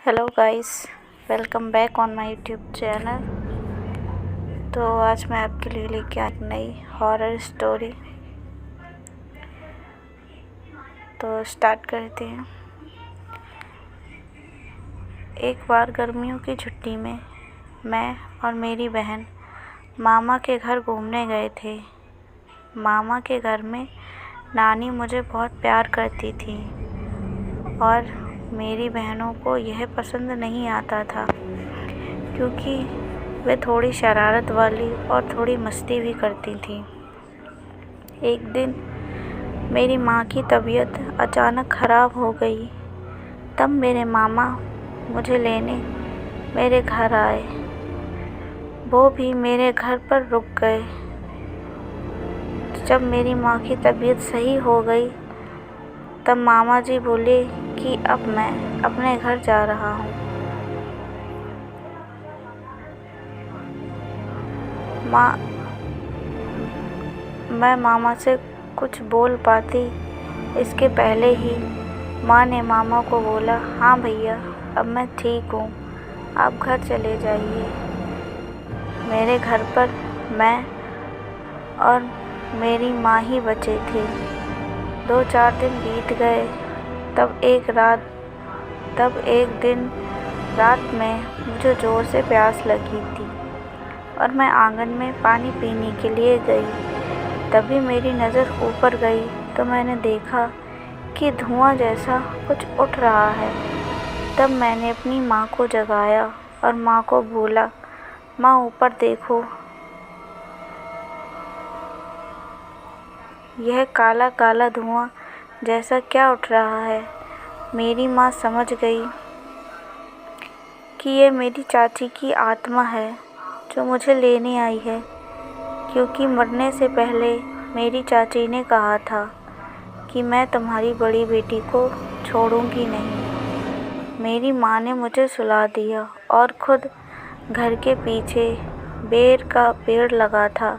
Hello guys, welcome back on my YouTube channel. तो आज मैं आपके लिए लेके आई एक नई हॉरर स्टोरी। तो स्टार्ट करते हैं। एक बार गर्मियों की छुट्टी में मैं और मेरी बहन मामा के घर घूमने गए थे। मामा के घर में नानी मुझे बहुत प्यार करती थी और मेरी बहनों को यह पसंद नहीं आता था क्योंकि वे थोड़ी शरारत वाली और थोड़ी मस्ती भी करती थीं। एक दिन मेरी माँ की तबीयत अचानक ख़राब हो गई। तब मेरे मामा मुझे लेने मेरे घर आए। वो भी मेरे घर पर रुक गए। जब मेरी माँ की तबीयत सही हो गई तब मामा जी बोले कि अब मैं अपने घर जा रहा हूँ। मैं मामा से कुछ बोल पाती इसके पहले ही माँ ने मामा को बोला, हाँ भैया, अब मैं ठीक हूँ, आप घर चले जाइए। मेरे घर पर मैं और मेरी माँ ही बचे थे। 2-4 दिन बीत गए। तब एक दिन रात में मुझे ज़ोर से प्यास लगी थी और मैं आंगन में पानी पीने के लिए गई। तभी मेरी नज़र ऊपर गई तो मैंने देखा कि धुआं जैसा कुछ उठ रहा है। तब मैंने अपनी माँ को जगाया और माँ को बोला, माँ ऊपर देखो, यह काला काला धुआं जैसा क्या उठ रहा है। मेरी माँ समझ गई कि ये मेरी चाची की आत्मा है जो मुझे लेने आई है, क्योंकि मरने से पहले मेरी चाची ने कहा था कि मैं तुम्हारी बड़ी बेटी को छोड़ूंगी नहीं। मेरी माँ ने मुझे सुला दिया और खुद घर के पीछे बेर का पेड़ लगा था,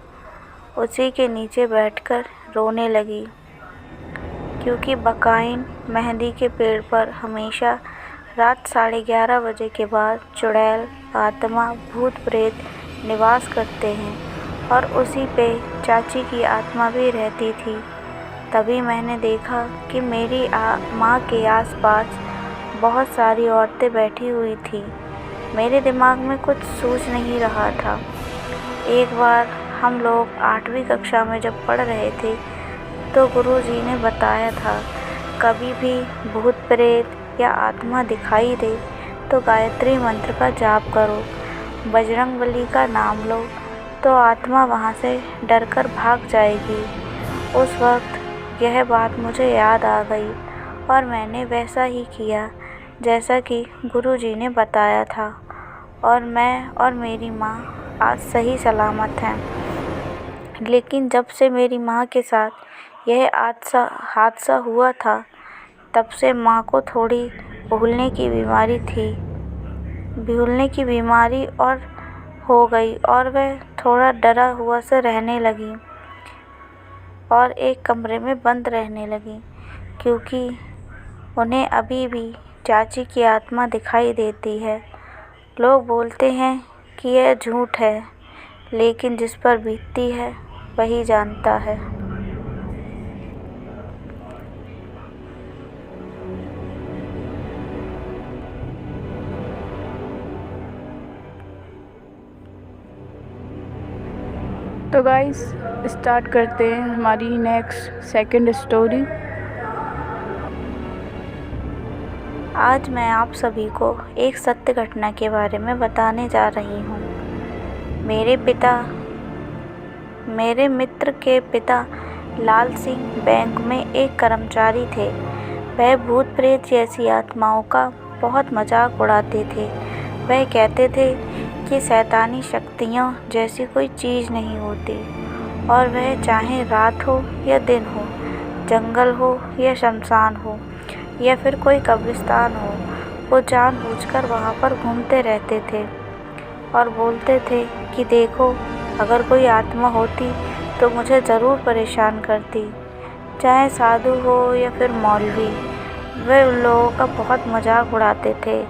उसी के नीचे बैठकर रोने लगी, क्योंकि बकाइन मेहंदी के पेड़ पर हमेशा रात 11:30 बजे के बाद चुड़ैल, आत्मा, भूत प्रेत निवास करते हैं और उसी पे चाची की आत्मा भी रहती थी। तभी मैंने देखा कि मेरी माँ के आसपास बहुत सारी औरतें बैठी हुई थी। मेरे दिमाग में कुछ सूझ नहीं रहा था। एक बार हम लोग 8वीं कक्षा में जब पढ़ रहे थे तो गुरुजी ने बताया था, कभी भी भूत प्रेत या आत्मा दिखाई दे तो गायत्री मंत्र का जाप करो, बजरंगबली का नाम लो तो आत्मा वहाँ से डरकर भाग जाएगी। उस वक्त यह बात मुझे याद आ गई और मैंने वैसा ही किया जैसा कि गुरुजी ने बताया था और मैं और मेरी माँ आज सही सलामत हैं। लेकिन जब से मेरी माँ के साथ यह हादसा हुआ था तब से माँ को थोड़ी भूलने की बीमारी और हो गई और वह थोड़ा डरा हुआ सा रहने लगी और एक कमरे में बंद रहने लगी, क्योंकि उन्हें अभी भी चाची की आत्मा दिखाई देती है। लोग बोलते हैं कि यह झूठ है, लेकिन जिस पर बीतती है वही जानता है। तो गाइस, स्टार्ट करते हैं हमारी सेकंड स्टोरी। आज मैं आप सभी को एक सत्य घटना के बारे में बताने जा रही हूँ। मेरे मित्र के पिता लाल सिंह बैंक में एक कर्मचारी थे। वह भूत प्रेत जैसी आत्माओं का बहुत मजाक उड़ाते थे। वह कहते थे कि शैतानी शक्तियों जैसी कोई चीज़ नहीं होती और वह चाहे रात हो या दिन हो, जंगल हो या शमशान हो या फिर कोई कब्रिस्तान हो, वो जानबूझकर वहाँ पर घूमते रहते थे और बोलते थे कि देखो, अगर कोई आत्मा होती तो मुझे ज़रूर परेशान करती, चाहे साधु हो या फिर मौलवी। वे उन लोगों का बहुत मजाक उड़ाते थे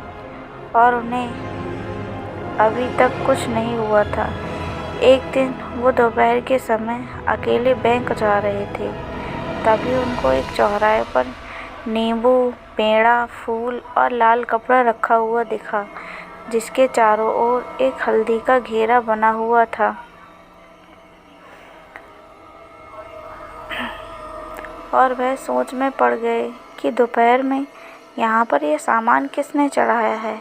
और उन्हें अभी तक कुछ नहीं हुआ था। एक दिन वो दोपहर के समय अकेले बैंक जा रहे थे। तभी उनको एक चौराहे पर नींबू, पेड़ा, फूल और लाल कपड़ा रखा हुआ दिखा, जिसके चारों ओर एक हल्दी का घेरा बना हुआ था। और वह सोच में पड़ गए कि दोपहर में यहाँ पर यह सामान किसने चढ़ाया है,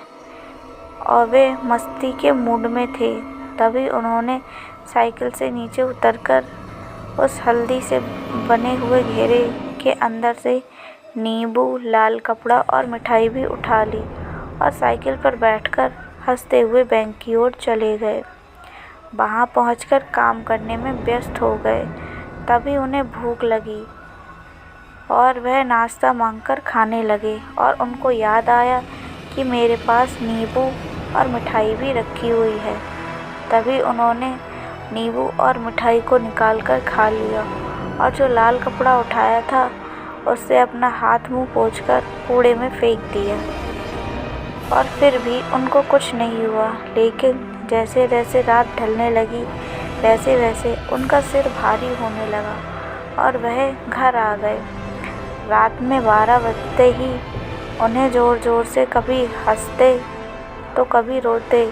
और वे मस्ती के मूड में थे। तभी उन्होंने साइकिल से नीचे उतरकर उस हल्दी से बने हुए घेरे के अंदर से नींबू, लाल कपड़ा और मिठाई भी उठा ली और साइकिल पर बैठकर हंसते हुए बैंक की ओर चले गए। वहाँ पहुंचकर काम करने में व्यस्त हो गए। तभी उन्हें भूख लगी और वह नाश्ता मांगकर खाने लगे, और उनको याद आया कि मेरे पास नींबू और मिठाई भी रखी हुई है। तभी उन्होंने नींबू और मिठाई को निकालकर खा लिया, और जो लाल कपड़ा उठाया था उससे अपना हाथ मुंह पोंछकर कूड़े में फेंक दिया। और फिर भी उनको कुछ नहीं हुआ। लेकिन जैसे जैसे रात ढलने लगी, वैसे वैसे उनका सिर भारी होने लगा और वह घर आ गए। रात में 12 बजते ही उन्हें ज़ोर ज़ोर से कभी हंसते तो कभी रोते,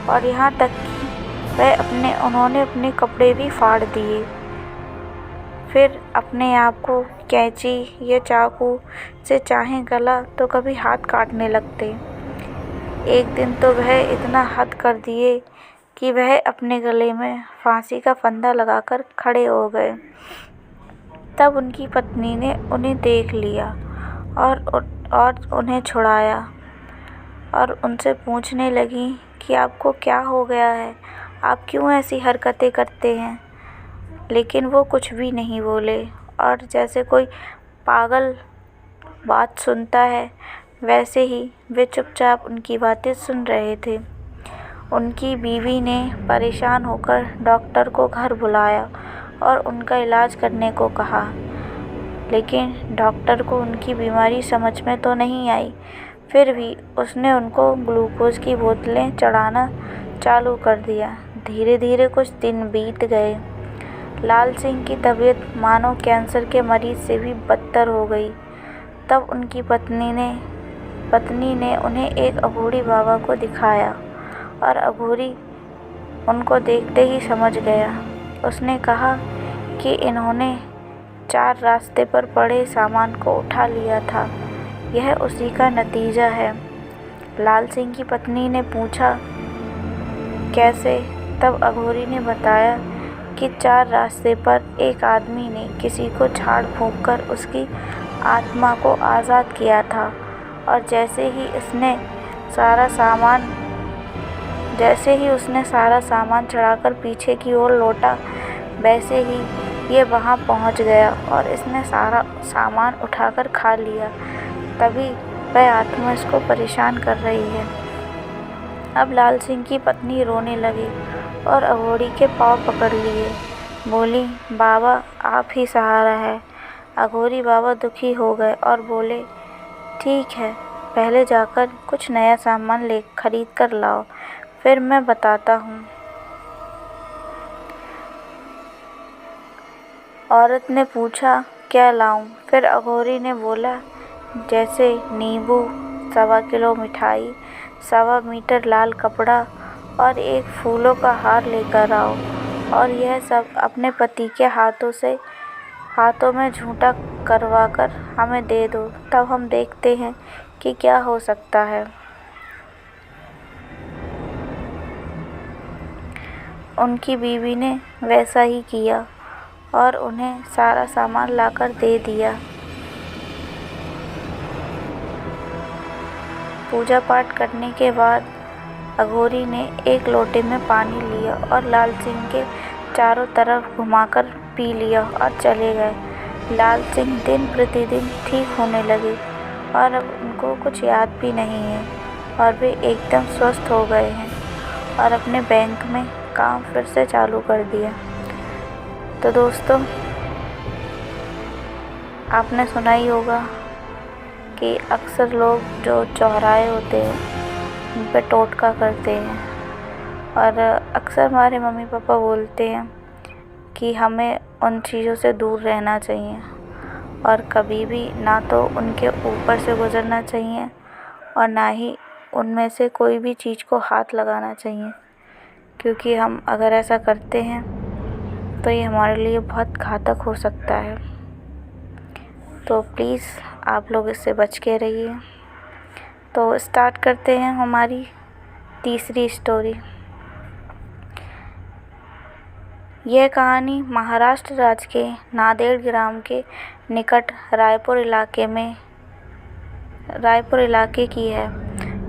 और यहाँ तक कि उन्होंने अपने कपड़े भी फाड़ दिए। फिर अपने आप को कैंची या चाकू से चाहे गला तो कभी हाथ काटने लगते। एक दिन तो वह इतना हद कर दिए कि वह अपने गले में फांसी का फंदा लगाकर खड़े हो गए। तब उनकी पत्नी ने उन्हें देख लिया और उन्हें छुड़ाया और उनसे पूछने लगी कि आपको क्या हो गया है, आप क्यों ऐसी हरकतें करते हैं। लेकिन वो कुछ भी नहीं बोले, और जैसे कोई पागल बात सुनता है वैसे ही वे चुपचाप उनकी बातें सुन रहे थे। उनकी बीवी ने परेशान होकर डॉक्टर को घर बुलाया और उनका इलाज करने को कहा। लेकिन डॉक्टर को उनकी बीमारी समझ में तो नहीं आई। फिर भी उसने उनको ग्लूकोज की बोतलें चढ़ाना चालू कर दिया। धीरे धीरे कुछ दिन बीत गए। लाल सिंह की तबीयत मानो कैंसर के मरीज से भी बदतर हो गई। तब उनकी पत्नी ने उन्हें एक अघोरी बाबा को दिखाया, और अघोरी उनको देखते ही समझ गया। उसने कहा कि इन्होंने 4 रास्ते पर पड़े सामान को उठा लिया था, यह उसी का नतीजा है। लाल सिंह की पत्नी ने पूछा, कैसे? तब अघोरी ने बताया कि 4 रास्ते पर एक आदमी ने किसी को झाड़ फूंक कर उसकी आत्मा को आज़ाद किया था, और जैसे ही उसने सारा सामान चढ़ाकर पीछे की ओर लौटा, वैसे ही ये वहाँ पहुँच गया और इसने सारा सामान उठाकर खा लिया। तभी वह आत्मा इसको परेशान कर रही है। अब लाल सिंह की पत्नी रोने लगी और अघोरी के पाँव पकड़ लिए। बोली, बाबा आप ही सहारा है। अघोरी बाबा दुखी हो गए और बोले, ठीक है, पहले जाकर कुछ नया सामान खरीद कर लाओ, फिर मैं बताता हूँ। औरत ने पूछा, क्या लाऊं? फिर अघोरी ने बोला, जैसे नींबू, 1.25 किलो मिठाई, 1.25 मीटर लाल कपड़ा और एक फूलों का हार लेकर आओ, और यह सब अपने पति के हाथों में झूठा करवाकर हमें दे दो, तब हम देखते हैं कि क्या हो सकता है। उनकी बीवी ने वैसा ही किया और उन्हें सारा सामान लाकर दे दिया। पूजा पाठ करने के बाद अघोरी ने एक लोटे में पानी लिया और लाल सिंह के चारों तरफ घुमाकर पी लिया और चले गए। लाल सिंह दिन प्रतिदिन ठीक होने लगे और अब उनको कुछ याद भी नहीं है, और वे एकदम स्वस्थ हो गए हैं और अपने बैंक में काम फिर से चालू कर दिया। तो दोस्तों, आपने सुना ही होगा कि अक्सर लोग जो चौराहे होते हैं उन पे टोटका करते हैं। और अक्सर हमारे मम्मी पापा बोलते हैं कि हमें उन चीज़ों से दूर रहना चाहिए और कभी भी ना तो उनके ऊपर से गुज़रना चाहिए और ना ही उनमें से कोई भी चीज़ को हाथ लगाना चाहिए, क्योंकि हम अगर ऐसा करते हैं तो ये हमारे लिए बहुत घातक हो सकता है। तो प्लीज़ आप लोग इससे बच के रहिए। तो स्टार्ट करते हैं हमारी तीसरी स्टोरी। यह कहानी महाराष्ट्र राज्य के नांदेड़ ग्राम के निकट रायपुर इलाके की है,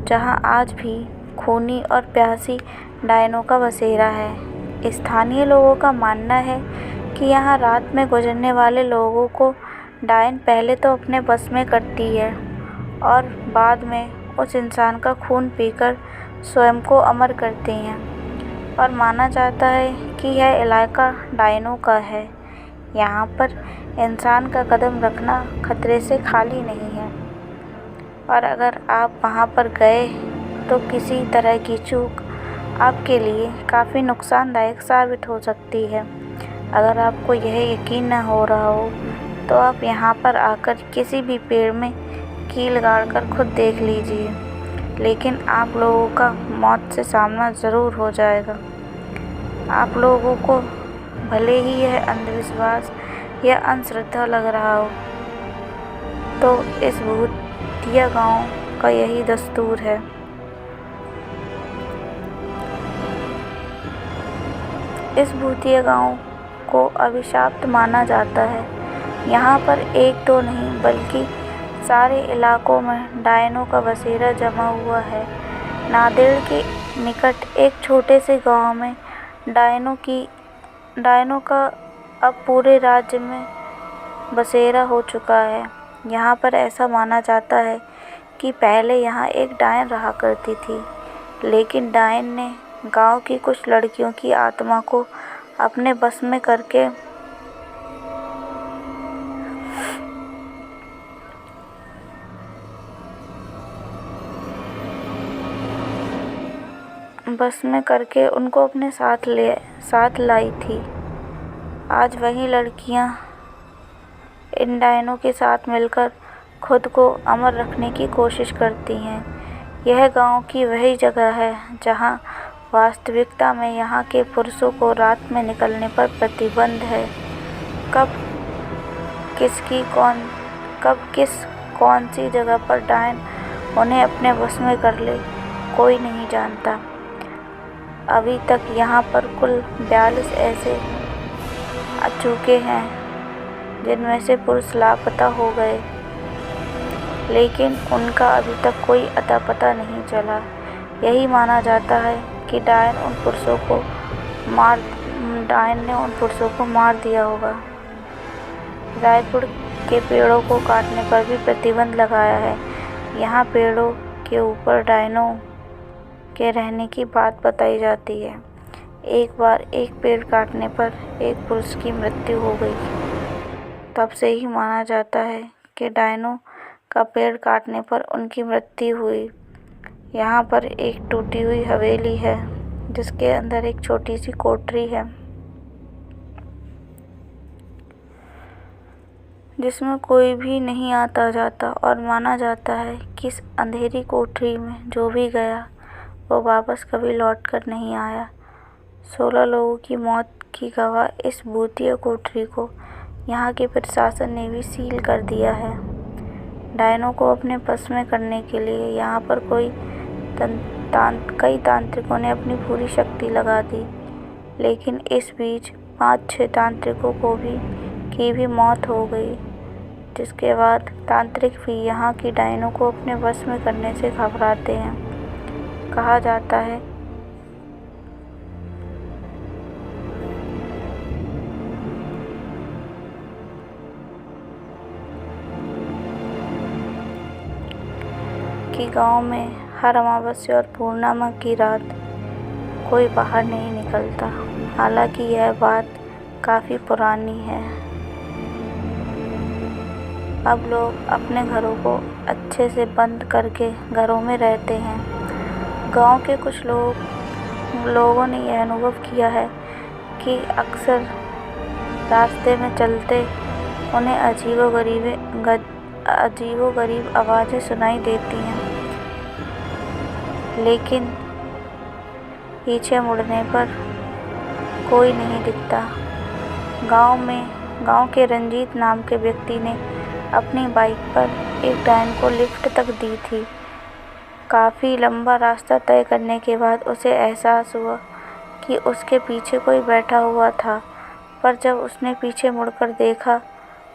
जहां आज भी खूनी और प्यासी डायनों का बसेरा है। स्थानीय लोगों का मानना है कि यहां रात में गुजरने वाले लोगों को डायन पहले तो अपने बस में करती है और बाद में उस इंसान का खून पीकर स्वयं को अमर करती हैं। और माना जाता है कि यह इलाका डायनों का है। यहाँ पर इंसान का कदम रखना खतरे से खाली नहीं है और अगर आप वहाँ पर गए तो किसी तरह की चूक आपके लिए काफ़ी नुकसानदायक साबित हो सकती है। अगर आपको यह यकीन न हो रहा हो तो आप यहाँ पर आकर किसी भी पेड़ में कील गाड़कर खुद देख लीजिए, लेकिन आप लोगों का मौत से सामना ज़रूर हो जाएगा। आप लोगों को भले ही यह अंधविश्वास या अंधश्रद्धा लग रहा हो, तो इस भूतिया गांव का यही दस्तूर है। इस भूतिया गांव को अभिशाप्त माना जाता है। यहाँ पर एक दो नहीं बल्कि सारे इलाकों में डायनों का बसेरा जमा हुआ है। नांदेड़ के निकट एक छोटे से गांव में डायनों का अब पूरे राज्य में बसेरा हो चुका है। यहाँ पर ऐसा माना जाता है कि पहले यहाँ एक डायन रहा करती थी, लेकिन डायन ने गांव की कुछ लड़कियों की आत्मा को अपने बस में करके उनको अपने साथ लाई थी। आज वही लड़कियां इन डायनों के साथ मिलकर खुद को अमर रखने की कोशिश करती हैं। यह गांव की वही जगह है जहां वास्तविकता में यहाँ के पुरुषों को रात में निकलने पर प्रतिबंध है। कब कौन सी जगह पर डायन उन्हें अपने बस में कर ले, कोई नहीं जानता। अभी तक यहाँ पर कुल 42 ऐसे अचूके हैं जिनमें से पुरुष लापता हो गए, लेकिन उनका अभी तक कोई अता पता नहीं चला। यही माना जाता है कि डायन ने उन पुरुषों को मार दिया होगा। रायपुर के पेड़ों को काटने पर भी प्रतिबंध लगाया है। यहाँ पेड़ों के ऊपर डायनों के रहने की बात बताई जाती है। एक बार एक पेड़ काटने पर एक पुरुष की मृत्यु हो गई। तब से ही माना जाता है कि डायनों का पेड़ काटने पर उनकी मृत्यु हुई। यहाँ पर एक टूटी हुई हवेली है जिसके अंदर एक छोटी सी कोठरी है जिसमें कोई भी नहीं आता जाता, और माना जाता है कि इस अंधेरी कोठरी में जो भी गया वो वापस कभी लौट कर नहीं आया। 16 लोगों की मौत की गवाह इस भूतिया कोठरी को यहाँ के प्रशासन ने भी सील कर दिया है। डायनों को अपने बस में करने के लिए यहाँ पर कई तांत्रिकों ने अपनी पूरी शक्ति लगा दी, लेकिन इस बीच 5-6 तांत्रिकों की भी मौत हो गई, जिसके बाद तांत्रिक भी यहाँ की डायनों को अपने बस में करने से घबराते हैं। कहा जाता है कि गांव में हर अमावस्या और पूर्णिमा की रात कोई बाहर नहीं निकलता। हालांकि यह बात काफ़ी पुरानी है। अब लोग अपने घरों को अच्छे से बंद करके घरों में रहते हैं गांव के कुछ लोगों ने यह अनुभव किया है कि अक्सर रास्ते में चलते उन्हें अजीबो-गरीब आवाज़ें सुनाई देती हैं, लेकिन पीछे मुड़ने पर कोई नहीं दिखता। गांव के रंजीत नाम के व्यक्ति ने अपनी बाइक पर एक डायन को लिफ्ट तक दी थी। काफ़ी लंबा रास्ता तय करने के बाद उसे एहसास हुआ कि उसके पीछे कोई बैठा हुआ था, पर जब उसने पीछे मुड़कर देखा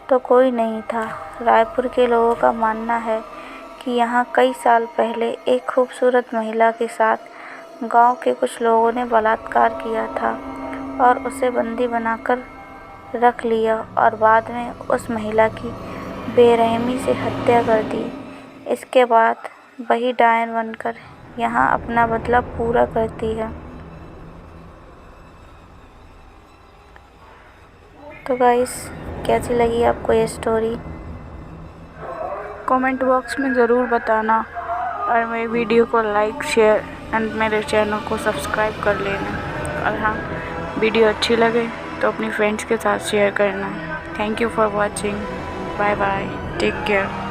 तो कोई नहीं था। रायपुर के लोगों का मानना है कि यहाँ कई साल पहले एक खूबसूरत महिला के साथ गांव के कुछ लोगों ने बलात्कार किया था और उसे बंदी बनाकर रख लिया और बाद में उस महिला की बेरहमी से हत्या कर दी। इसके बाद वही डायन बनकर यहाँ अपना बदला पूरा करती है। तो गाइस, कैसी लगी आपको ये स्टोरी? कमेंट बॉक्स में ज़रूर बताना और मेरी वीडियो को लाइक, शेयर एंड मेरे चैनल को सब्सक्राइब कर लेना। और हाँ, वीडियो अच्छी लगे तो अपनी फ्रेंड्स के साथ शेयर करना। Thank you for watching. Bye bye, take care.